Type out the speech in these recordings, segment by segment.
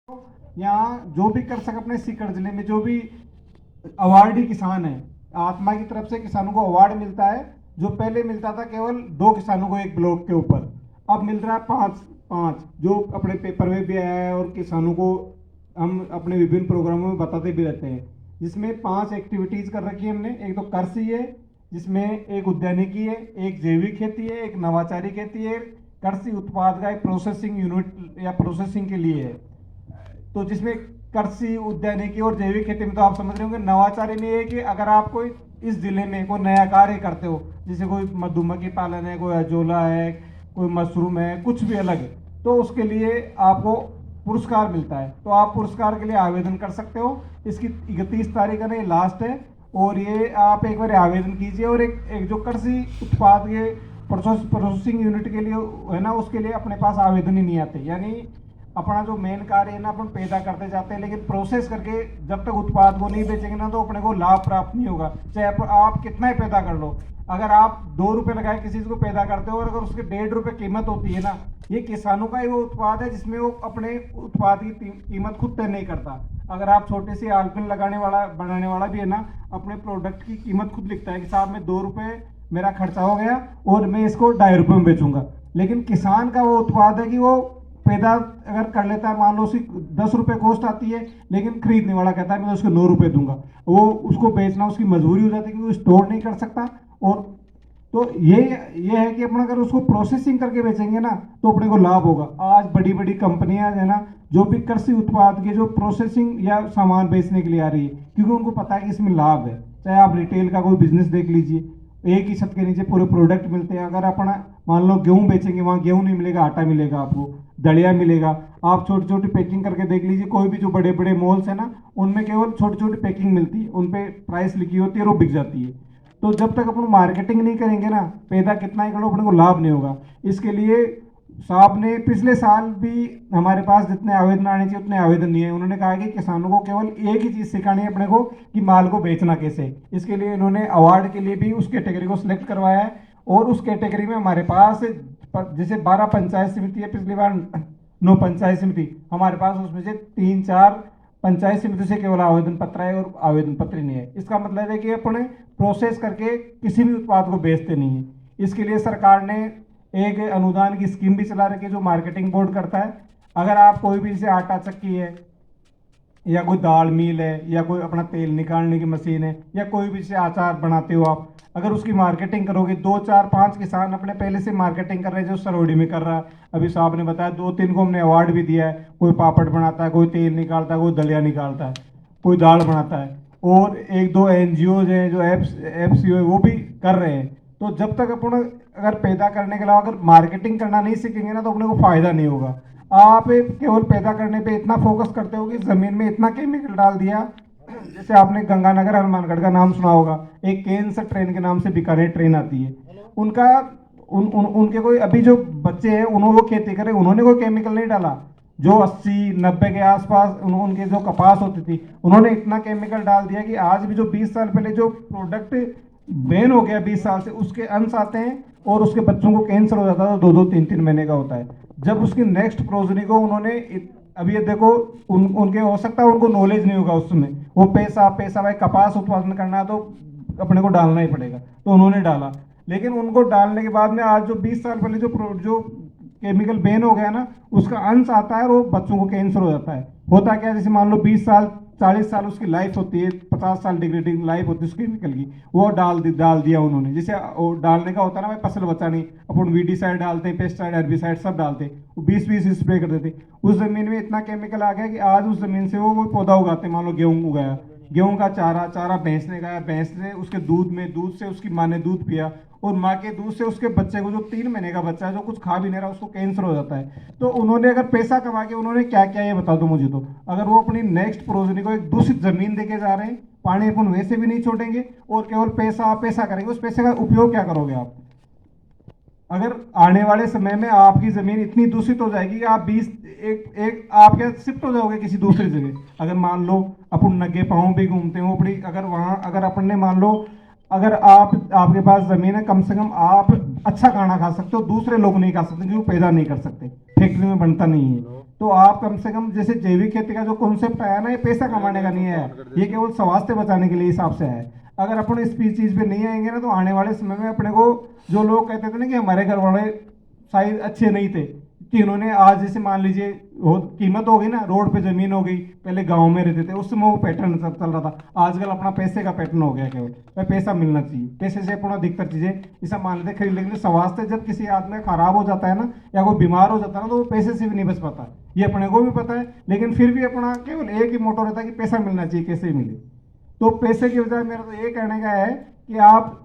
यहाँ जो भी कर सके अपने सीकर जिले में जो भी अवार्डी किसान है, आत्मा की तरफ से किसानों को अवार्ड मिलता है। जो पहले मिलता था केवल 2 किसानों को एक ब्लॉक के ऊपर, अब मिल रहा है 5-5, जो अपने पेपर में भी आया है और किसानों को हम अपने विभिन्न प्रोग्रामों में बताते भी रहते हैं। जिसमें 5 एक्टिविटीज कर रखी है हमने। एक तो कृषि है, जिसमें एक उद्यानिकी है, एक जैविक खेती है, एक नवाचारी खेती है, कृषि उत्पाद का एक प्रोसेसिंग यूनिट या प्रोसेसिंग के लिए है। तो जिसमें कृषि उद्यानिकी और जैविक खेती में तो आप समझ रहे होंगे। नवाचारी में ये है कि अगर आप कोई इस जिले में कोई नया कार्य करते हो, जैसे कोई मधुमक्खी पालन है, कोई अजोला है, कोई मशरूम है, कुछ भी अलग है, तो उसके लिए आपको पुरस्कार मिलता है। तो आप पुरस्कार के लिए आवेदन कर सकते हो। इसकी 31 तारीख का ये लास्ट है, और ये आप एक बार आवेदन कीजिए। और एक जो कृषि उत्पाद के प्रोसेसिंग यूनिट के लिए है ना, उसके लिए अपने पास आवेदन ही नहीं आते। यानी अपना जो मेन कार्य है ना, अपन पैदा करते जाते हैं, लेकिन प्रोसेस करके जब तक उत्पाद को नहीं बेचेंगे ना, तो अपने को लाभ प्राप्त नहीं होगा। चाहे आप कितना ही पैदा कर लो, अगर आप 2 रुपए लगाए किसी चीज को पैदा करते हो और अगर उसके 1.5 रुपए कीमत होती है ना, ये किसानों का ही वो उत्पाद है जिसमें वो अपने उत्पाद की कीमत खुद तय नहीं करता। अगर आप छोटे से आलपिन लगाने वाला बनाने वाला भी है ना, अपने प्रोडक्ट की कीमत खुद लिखता है कि साहब में 2 रुपए मेरा खर्चा हो गया और मैं इसको 2.5 रुपए में बेचूंगा। लेकिन किसान का वो उत्पाद है कि वो पैदा अगर कर लेता है, मान लो उसकी 10 रुपए कॉस्ट आती है, लेकिन खरीदने वाला कहता है मैं तो उसको 9 रुपए दूंगा। वो उसको बेचना उसकी मजबूरी हो जाती है, क्योंकि वो स्टोर नहीं कर सकता। और तो ये है कि अपन अगर उसको प्रोसेसिंग करके बेचेंगे ना, तो अपने को लाभ होगा। आज बड़ी बड़ी कंपनियां है ना, जो भी कृषि उत्पाद के जो प्रोसेसिंग या सामान बेचने के लिए आ रही है, क्योंकि उनको पता है कि इसमें लाभ है। चाहे आप रिटेल का कोई बिजनेस देख लीजिए, एक ही छत के नीचे पूरे प्रोडक्ट मिलते हैं। अगर अपना मान लो गेहूं बेचेंगे, वहां गेहूं नहीं मिलेगा, आटा मिलेगा, आपको दलिया मिलेगा। आप छोटी छोटी पैकिंग करके देख लीजिए, कोई भी जो बड़े बड़े मॉल्स है ना, उनमें केवल छोटी छोटी पैकिंग मिलती है, उन पे प्राइस लिखी होती है और वो बिक जाती है। तो जब तक अपन मार्केटिंग नहीं करेंगे ना, पैदा कितना ही करो, अपने को लाभ नहीं होगा। इसके लिए साहब ने पिछले साल भी हमारे पास जितने आवेदन आने चाहिए उतने आवेदन नहीं है। उन्होंने कहा कि किसानों को केवल एक ही चीज सिखानी है अपने को, कि माल को बेचना कैसे। इसके लिए इन्होंने अवार्ड के लिए भी उस कैटेगरी को सिलेक्ट करवाया है। और उस कैटेगरी में हमारे पास जैसे 12 पंचायत समिति है, पिछली बार 9 पंचायत समिति हमारे पास, उसमें से 3-4 पंचायत समिति से केवल आवेदन पत्र है और आवेदन पत्र नहीं है। इसका मतलब है कि अपने प्रोसेस करके किसी भी उत्पाद को बेचते नहीं है। इसके लिए सरकार ने एक अनुदान की स्कीम भी चला रखी है, जो मार्केटिंग बोर्ड करता है। अगर आप कोई भी जैसे आटा चक्की है, या कोई दाल मिल है, या कोई अपना तेल निकालने की मशीन है, या कोई भी जैसे अचार बनाते हो आप, अगर उसकी मार्केटिंग करोगे, 2-4-5 किसान अपने पहले से मार्केटिंग कर रहे हैं, जो सरोड़ी में कर रहा है। अभी साहब ने बताया 2-3 को हमने अवार्ड भी दिया है। कोई पापड़ बनाता है, कोई तेल निकालता है, कोई दलिया निकालता है, कोई दाल बनाता है। और 1-2 एनजीओ हैं जो एफसीओ है, वो भी कर रहे हैं। तो जब तक अपन अगर पैदा करने के अलावा अगर मार्केटिंग करना नहीं सीखेंगे ना, तो अपने को फायदा नहीं होगा। आप केवल पैदा करने पे इतना फोकस करते हो कि जमीन में इतना केमिकल डाल दिया। जैसे आपने गंगानगर हनुमानगढ़ का नाम सुना होगा, एक कैंसर ट्रेन के नाम से बीकानेर ट्रेन आती है। उनका उनके कोई अभी जो बच्चे हैं, उन्होंने वो खेती करे, उन्होंने कोई केमिकल नहीं डाला। जो 80-90 के आसपास उनके जो कपास होती थी, उन्होंने इतना केमिकल डाल दिया कि आज भी जो 20 साल पहले जो प्रोडक्ट बैन हो गया 20 साल से, उसके अंश आते हैं और उसके बच्चों को कैंसर हो जाता था, 2-2, 3-3 महीने का होता है। जब उसकी नेक्स्ट प्रोजनी को उन्होंने अभी ये देखो, उनके हो सकता है उनको नॉलेज नहीं होगा उस समय, वो पैसा पैसा भाई कपास उत्पादन करना है तो अपने को डालना ही पड़ेगा, तो उन्होंने डाला। लेकिन उनको डालने के बाद में आज जो 20 साल पहले जो केमिकल बैन हो गया ना, उसका अंश आता है और वो बच्चों को कैंसर हो जाता है। होता क्या है, जैसे मान लो 20 साल 40 साल उसकी लाइफ होती है, 50 साल डिग्रेडिंग लाइफ होती है उस केमिकल की, वो डाल दिया उन्होंने। जैसे वो डालने का होता है ना भाई, फसल बचानी, अपन वीडीसाइड डालते हैं, पेस्टिसाइड, हेर्बिसाइड सब डालते हैं, वो 20-20 स्प्रे कर देते। उस जमीन में इतना केमिकल आ गया कि आज उस जमीन से वो पौधा उगाते हैं। मान लो गेहूं उगाया, गेहूं का चारा भैंस ने खाया, भैंस ने उसके दूध से उसकी माँ ने दूध पिया, और माँ के दूध से उसके बच्चे को, जो 3 महीने का बच्चा है जो कुछ खा भी नहीं रहा, उसको कैंसर हो जाता है। तो उन्होंने अगर पैसा कमा के उन्होंने क्या किया ये बता दो मुझे। तो अगर वो अपनी नेक्स्ट प्रोजनी को एक दूषित जमीन देके जा रहे हैं, पानी अपन वैसे भी नहीं छोड़ेंगे, और केवल पैसा करेंगे, उस पैसे का उपयोग क्या करोगे आप? अगर आने वाले समय में आपकी जमीन इतनी दूषित हो जाएगी कि आप 20 एक आप क्या शिफ्ट हो जाओगे किसी दूसरी जगह। अगर मान लो अपन नंगे पाँव भी घूमते हो अपनी, अगर वहां अगर अपन ने मान लो अगर आपके पास जमीन है, कम से कम आप अच्छा खाना खा सकते हो, दूसरे लोग नहीं खा सकते क्योंकि वो पैदा नहीं कर सकते, फैक्ट्री में बनता नहीं है। तो आप कम से कम, जैसे जैविक खेती का जो कॉन्सेप्ट आया ना, ये पैसा कमाने का नहीं है, ये केवल स्वास्थ्य बचाने के लिए हिसाब से है। अगर अपन इस चीज पे नहीं आएंगे ना, तो आने वाले समय में अपने को, जो लोग कहते थे ना कि हमारे घर वाले शायद अच्छे नहीं थे, कि इन्होंने आज जैसे मान लीजिए कीमत हो गई ना, रोड पे जमीन हो गई, पहले गांव में रहते थे उस समय वो पैटर्न सब चल रहा था, आजकल अपना पैसे का पैटर्न हो गया केवल, भाई पैसा मिलना चाहिए, पैसे से अपना अधिकतर चीजें इसे मान लेते खरीद लेंगे। स्वास्थ्य जब किसी आदमी का खराब हो जाता है ना, या कोई बीमार हो जाता है ना, तो वो पैसे से भी नहीं बच पाता, ये अपने को भी पता है, लेकिन फिर भी अपना केवल एक ही मोटो रहता है कि पैसा मिलना चाहिए, कैसे मिले। तो पैसे की बजाय मेरा तो ये कहने का है कि आप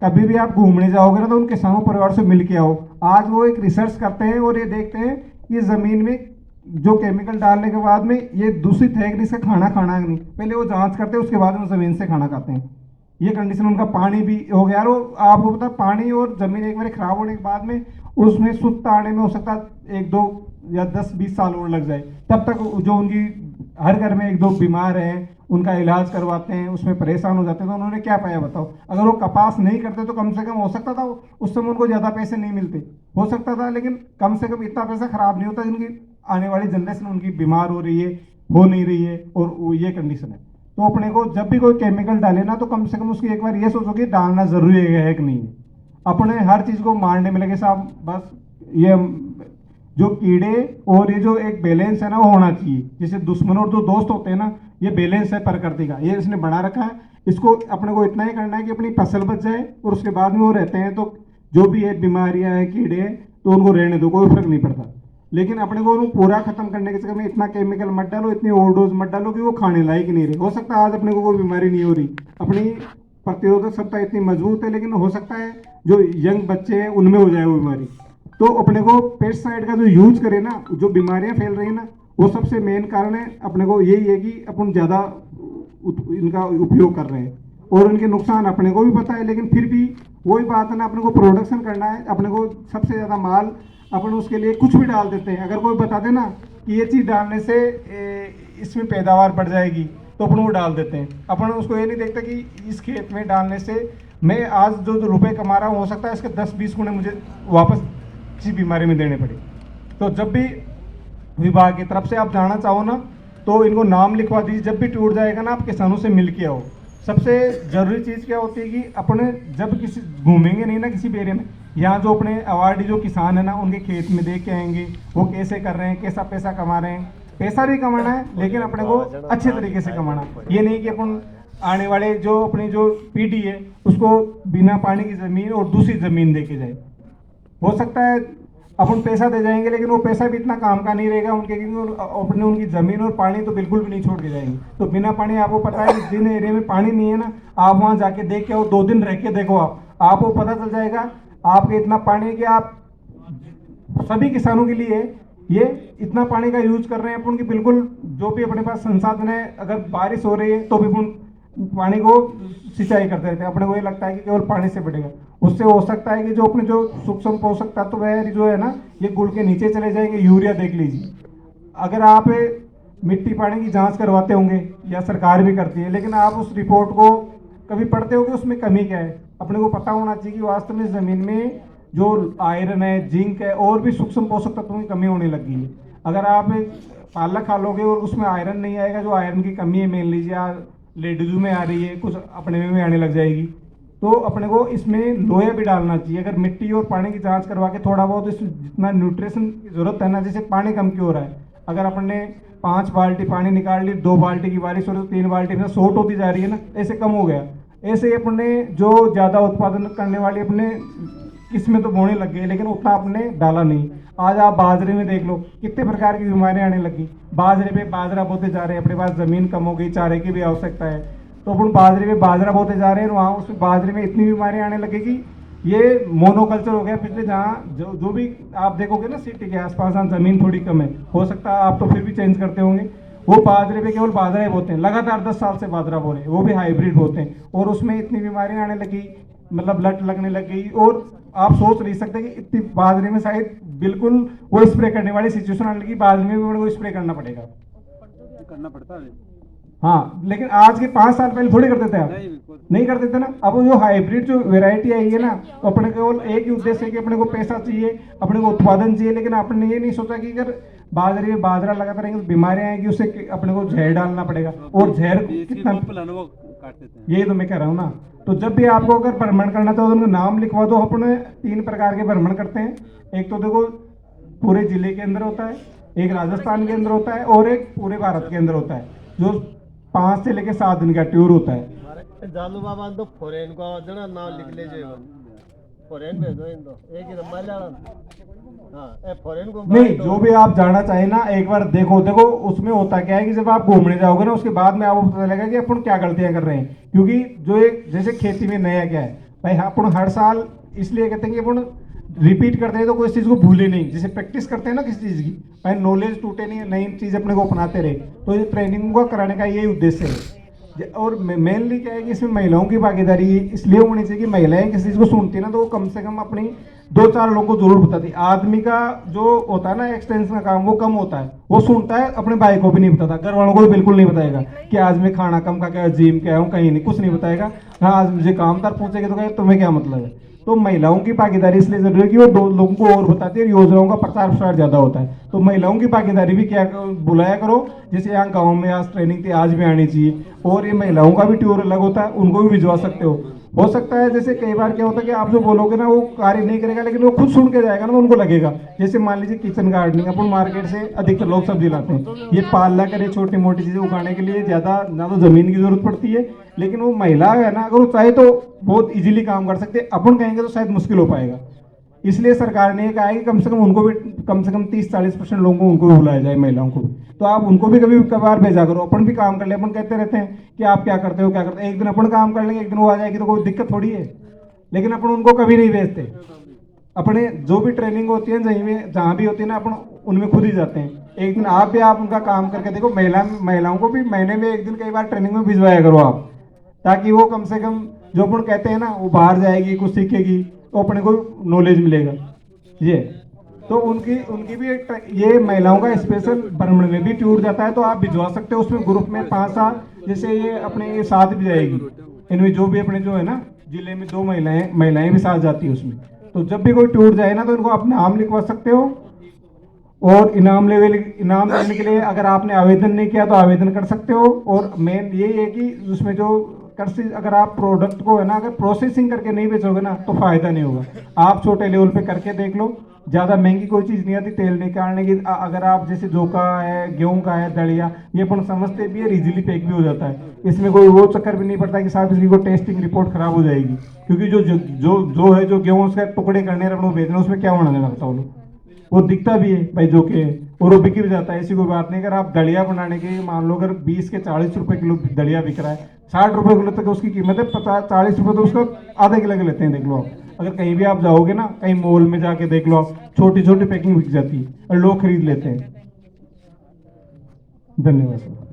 कभी भी आप घूमने जाओगे ना, तो उन किसानों परिवार से मिल के आओ। आज वो एक रिसर्च करते हैं और ये देखते हैं कि जमीन में जो केमिकल डालने के बाद में ये दूषित है कि नहीं, इसका खाना खाना है नहीं, पहले वो जांच करते हैं, उसके बाद में जमीन से खाना खाते हैं। ये कंडीशन उनका पानी भी हो गया। और आपको पता, पानी और जमीन एक बार खराब होने के बाद में उसमें शुद्ध आने में हो सकता है 1-2 या 10-20 साल और लग जाए। तब तक जो उनकी हर घर में 1-2 बीमार हैं, उनका इलाज करवाते हैं, उसमें परेशान हो जाते हैं। तो उन्होंने क्या पाया बताओ? अगर वो कपास नहीं करते तो कम से कम हो सकता था उस समय उनको ज़्यादा पैसे नहीं मिलते, हो सकता था, लेकिन कम से कम इतना पैसा खराब नहीं होता जिनकी आने वाली जनरेशन उनकी बीमार हो रही है, हो नहीं रही है, और ये कंडीशन है। तो अपने को जब भी कोई केमिकल डाले ना, तो कम से कम उसकी एक बार ये सोचो कि डालना जरूरी है कि नहीं है। अपने हर चीज को मारने में लगे साहब, बस ये जो कीड़े और ये जो एक बैलेंस है ना, वो होना चाहिए। जैसे दुश्मन और जो दोस्त होते हैं ना, ये बैलेंस है प्रकृति का, ये इसने बना रखा है। इसको अपने को इतना ही करना है कि अपनी फसल बच जाए, और उसके बाद में वो रहते हैं तो जो भी है बीमारियां हैं, कीड़े हैं, तो उनको रहने दो, कोई फर्क नहीं पड़ता। लेकिन अपने को उनको पूरा खत्म करने के चक्कर में इतना केमिकल मत डालो, इतनी ओवरडोज मत डालो कि वो खाने लायक नहीं रहे। हो सकता है आज अपने को कोई बीमारी नहीं हो रही, अपनी प्रतिरोधक क्षमता इतनी मजबूत है, लेकिन हो सकता है जो यंग बच्चे हैं उनमें हो जाए वो बीमारी। तो अपने को पेस्टिसाइड का जो यूज करें ना, जो बीमारियां फैल रही है ना, वो सबसे मेन कारण है अपने को यही है कि अपन ज़्यादा इनका उपयोग कर रहे हैं, और उनके नुकसान अपने को भी पता है। लेकिन फिर भी वही बात है ना, अपने को प्रोडक्शन करना है, अपने को सबसे ज़्यादा माल अपन उसके लिए कुछ भी डाल देते हैं। अगर कोई बता देना कि ये चीज़ डालने से इसमें पैदावार बढ़ जाएगी, तो अपन वो डाल देते हैं। अपन उसको ये नहीं देखते कि इस खेत में डालने से मैं आज जो रुपए कमा रहा हूँ, हो सकता है इसके 10-20 गुने मुझे वापस किसी बीमारी में देने पड़े। तो जब भी विभाग की तरफ से आप जाना चाहो ना, तो इनको नाम लिखवा दीजिए। जब भी टूट जाएगा ना, आप किसानों से मिल के आओ। सबसे जरूरी चीज़ क्या होती है कि अपने जब किसी घूमेंगे नहीं ना किसी भी एरिया में, यहाँ जो अपने अवार्डी जो किसान है ना, उनके खेत में देख के आएंगे वो कैसे कर रहे हैं, कैसा पैसा कमा रहे हैं। पैसा भी कमाना है, लेकिन अपने को अच्छे तरीके से कमाना। ये नहीं कि अपन आने वाले जो अपनी जो पीढ़ी है उसको बिना पानी की ज़मीन और दूसरी ज़मीन दे के जाए। हो सकता है अपन पैसा दे जाएंगे, लेकिन वो पैसा भी इतना काम का नहीं रहेगा उनके, क्योंकि अपने उनकी ज़मीन और पानी तो बिल्कुल भी नहीं छोड़ के जाएंगे। तो बिना पानी, आपको पता है कि जिन एरिया में पानी नहीं है ना, आप वहाँ जाके देख के आओ, 2 दिन रह के देखो, आपको पता चल जाएगा आपके इतना पानी है कि आप सभी किसानों के लिए ये इतना पानी का यूज कर रहे हैं अपन की, बिल्कुल जो भी अपने पास संसाधन है, अगर बारिश हो रही है तो भी अपन पानी को सिंचाई करते रहते हैं। अपने को ये लगता है कि केवल पानी से बढ़ेगा, उससे हो सकता है कि जो अपने जो सूक्ष्म पोषक तत्व है जो है ना, ये गुड़ के नीचे चले जाएंगे। यूरिया देख लीजिए, अगर आप मिट्टी पानी की जांच करवाते होंगे, या सरकार भी करती है, लेकिन आप उस रिपोर्ट को कभी पढ़ते होंगे उसमें कमी क्या है? अपने को पता होना चाहिए कि वास्तव में ज़मीन में जो आयरन है, जिंक है, और भी सूक्ष्म पोषक तत्वों की कमी होने लगी है। अगर आप पालक खा लोगे और उसमें आयरन नहीं आएगा, जो आयरन की कमी है, मान लीजिए लेडीजू में आ रही है, कुछ अपने में आने लग जाएगी, तो अपने को इसमें लोहा भी डालना चाहिए। अगर मिट्टी और पानी की जांच करवा के थोड़ा बहुत इस जितना न्यूट्रिशन की जरूरत है ना, जैसे पानी कम क्यों हो रहा है, अगर अपन ने 5 बाल्टी पानी निकाल ली, 2 बाल्टी की बारिश हो रही, तो 3 बाल्टी में शॉर्ट होती जा रही है ना, ऐसे कम हो गया। ऐसे ही अपने जो ज़्यादा उत्पादन करने वाली अपने इसमें तो बोने लग गए, लेकिन उतना आपने डाला नहीं। आज आप बाजरे में देख लो, कितने प्रकार की बीमारियां आने लगी। बाजरे पे बाजरा बोते जा रहे हैं, अपने पास ज़मीन कम हो गई, चारे की भी आवश्यकता है, तो अपन बाजरे में बाजरा बोते जा रहे हैं, वहाँ उस बाजरे में इतनी बीमारियां आने लगेगी। ये मोनोकल्चर हो गया पिछले, जहाँ जो भी आप देखोगे ना सिटी के आसपास, जहाँ ज़मीन थोड़ी कम है, हो सकता है आप तो फिर भी चेंज करते होंगे, वो बाजरे पे केवल बाजरा ही बोते हैं, लगातार 10 साल से बाजरा बोले, वो भी हाइब्रिड बोते हैं, और उसमें इतनी बीमारियां आने लगी, मतलब लट लगने लग गई। और आप सोच नहीं सकते कि इतनी बाजरे में शायद बिल्कुल वो स्प्रे करने वाली सिचुएशन आने लगी, बाजरे में भी वो स्प्रे करना पड़ेगा, करना पड़ता है। हाँ, लेकिन आज के 5 साल पहले थोड़ी करते थे आप, नहीं बिल्कुल नहीं करते थे ना। अब वो जो हाइब्रिड जो वेराइटी आई है ना, तो अपने केवल एक ही उद्देश्य है कि अपने को पैसा चाहिए, अपने को उत्पादन चाहिए, लेकिन आपने ये नहीं सोचा कि अगर बाजरा लगाते रहेंगे तो बीमारियां आएंगी, उससे अपने को जहर डालना पड़ेगा, और जहर कितना, वो काट देते हैं। यही तो मैं कह रहा हूँ ना। तो जब भी आपको अगर भ्रमण करना चाहो तो उनका नाम लिखवा दो। अपने 3 प्रकार के भ्रमण करते हैं, एक तो देखो पूरे जिले के अंदर होता है, एक राजस्थान के अंदर होता है, और एक पूरे भारत के अंदर होता है, जो 5 से लेकर 7 दिन का टूर होता है। जालू बाबा तो फॉरेन को जना नाम लिख लीजिए, फॉरेन भेजो इन दो एक ही मलयालम। हाँ ए फॉरेन को नहीं, जो भी आप जाना चाहे ना, एक बार देखो उसमें होता क्या है कि जब आप घूमने जाओगे ना, उसके बाद में आपको पता लगेगा कि अपन क्या गलतियां कर रहे हैं। क्योंकि जो एक जैसे खेती में नया क्या है भाई, अपन हर साल इसलिए कहते हैं कि अपन रिपीट करते हैं तो कोई चीज़ को भूले नहीं, जैसे प्रैक्टिस करते हैं ना किसी चीज़ की, भाई नॉलेज टूटे नहीं, नई चीज़ अपने को अपनाते रहे। तो ये ट्रेनिंग को कराने का यही उद्देश्य है। और मेनली क्या है कि इसमें महिलाओं की भागीदारी इसलिए होनी चाहिए कि महिलाएं किसी चीज़ को सुनती है ना, तो वो कम से कम अपनी 2-4 लोगों को जरूर बताती। आदमी का जो होता है ना एक्सटेंशन का काम, वो कम होता है, वो सुनता है, अपने भाई को भी नहीं बताता, घर वालों को भी बिल्कुल नहीं बताएगा कि आज मैं खाना कम खा के जिम के आया हूँ, कहीं नहीं, कुछ नहीं बताएगा। हाँ, आज मुझे काम था, पूछेगा तो कहे तुम्हें क्या मतलब है। तो महिलाओं की भागीदारी इसलिए जरूरी है कि वो 2 लोगों को और बताती है, योजनाओं का प्रचार प्रसार ज्यादा होता है। तो महिलाओं की भागीदारी भी क्या बुलाया करो, जैसे यहाँ गाँव में आज ट्रेनिंग थी, आज भी आनी चाहिए। और ये महिलाओं का भी टूर अलग होता है, उनको भी भिजवा सकते हो सकता है जैसे कई बार क्या होता है कि आप जो बोलोगे ना वो कार्य नहीं करेगा, लेकिन वो खुद सुन के जाएगा ना, तो उनको लगेगा। जैसे मान लीजिए किचन गार्डनिंग, अपन मार्केट से अधिकतर लोग सब्जी लाते हैं, ये पालना करे, छोटी मोटी चीजें उगाने के लिए ज्यादा ना तो जमीन की जरूरत पड़ती है, लेकिन वो महिला है ना, अगर वो चाहे तो बहुत इजीली काम कर सकते हैं। अपन कहेंगे तो शायद मुश्किल हो पाएगा। इसलिए सरकार ने कहा है कि कम से कम उनको भी, कम से कम 30-40% लोगों को उनको भी बुलाया जाए, महिलाओं को भी। तो आप उनको भी कभी कभार भेजा करो, अपन भी काम कर ले। अपन कहते रहते हैं कि आप क्या करते हो क्या करते हो, एक दिन अपन काम कर लेंगे, एक दिन वो आ जाएगी तो कोई दिक्कत थोड़ी है, लेकिन अपन उनको कभी नहीं भेजते। अपने जो भी ट्रेनिंग होती है जहाँ भी होती है ना, अपन उनमें खुद ही जाते हैं। एक दिन आप भी आप उनका काम करके देखो। महिलाओं को भी महीने में एक दिन कई बार ट्रेनिंग में भिजवाया करो आप, ताकि वो कम से कम जो अपन कहते हैं ना, वो बाहर जाएगी, कुछ सीखेगी, तो अपने को नॉलेज मिलेगा। ये तो उनकी उनकी भी ये महिलाओं का स्पेशल भ्रमण में भी टूर जाता है, तो आप भिजवा सकते हो उसमें ग्रुप में 5-7, जैसे ये अपने ये साथ भी जाएगी। इनमें जो भी अपने जो है ना जिले में 2 महिलाएं भी साथ जाती है उसमें। तो जब भी कोई टूर जाए ना, तो इनको आप नाम लिखवा सकते हो। और इनाम लेने के लिए अगर आपने आवेदन नहीं किया तो आवेदन कर सकते हो। और मेन यही है कि उसमें जो कृषि, अगर आप प्रोडक्ट को है ना, अगर प्रोसेसिंग करके नहीं बेचोगे ना, तो फायदा नहीं होगा। आप छोटे लेवल पे करके देख लो, ज़्यादा महंगी कोई चीज़ नहीं आती तेल निकालने की। अगर आप जैसे जौ का है, गेहूं का है, दलिया, ये अपन समझते भी है, इजीली पैक भी हो जाता है। इसमें कोई वो चक्कर भी नहीं पड़ता कि साहब इसकी कोई टेस्टिंग रिपोर्ट खराब हो जाएगी, क्योंकि जो है जो गेहूं उसका टुकड़े करने अपने बेचना, उसमें क्या होना लगता है, वो दिखता भी है भाई जो के, और वो बिक भी जाता है, ऐसी कोई बात नहीं। अगर आप दलिया बनाने के मान लो अगर 20 के 40 रुपए किलो दलिया बिक रहा है, 60 रुपए किलो तक उसकी कीमत है, 50-40 रुपए तो उसका आधा किलो के लेते हैं। देख लो आप, अगर कहीं भी आप जाओगे ना, कहीं मॉल में जाके देख लो आप, छोटी छोटी पैकिंग बिक जाती है और लोग खरीद लेते हैं। धन्यवाद सर।